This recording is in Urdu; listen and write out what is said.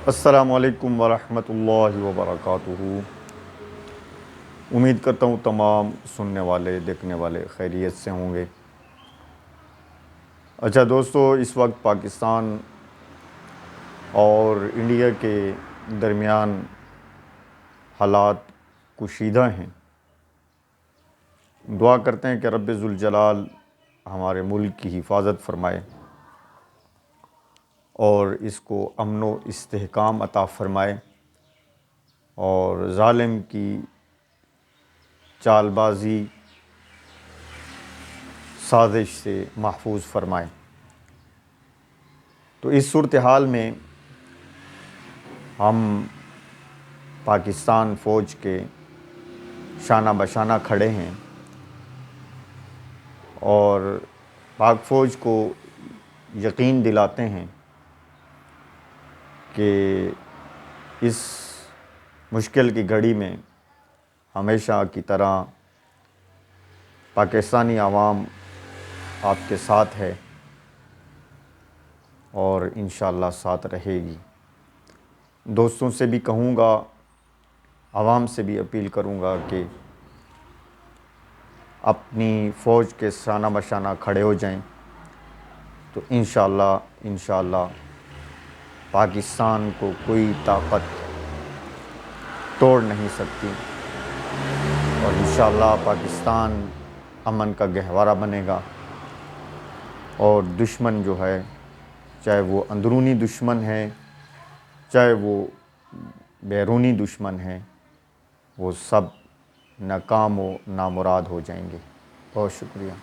السلام علیکم ورحمۃ اللہ وبرکاتہ۔ امید کرتا ہوں تمام سننے والے دیکھنے والے خیریت سے ہوں گے۔ اچھا دوستو، اس وقت پاکستان اور انڈیا کے درمیان حالات کشیدہ ہیں۔ دعا کرتے ہیں کہ رب ذوالجلال ہمارے ملک کی حفاظت فرمائے اور اس کو امن و استحکام عطا فرمائے اور ظالم کی چال بازی سازش سے محفوظ فرمائے۔ تو اس صورتحال میں ہم پاکستان فوج کے شانہ بشانہ کھڑے ہیں اور پاک فوج کو یقین دلاتے ہیں کہ اس مشکل کی گھڑی میں ہمیشہ کی طرح پاکستانی عوام آپ کے ساتھ ہے اور انشاءاللہ ساتھ رہے گی۔ دوستوں سے بھی کہوں گا، عوام سے بھی اپیل کروں گا کہ اپنی فوج کے شانہ بشانہ کھڑے ہو جائیں تو انشاءاللہ پاکستان کو کوئی طاقت توڑ نہیں سکتی اور انشاءاللہ پاکستان امن کا گہوارہ بنے گا اور دشمن جو ہے، چاہے وہ اندرونی دشمن ہے چاہے وہ بیرونی دشمن ہے، وہ سب ناکام و نامراد ہو جائیں گے۔ بہت شکریہ۔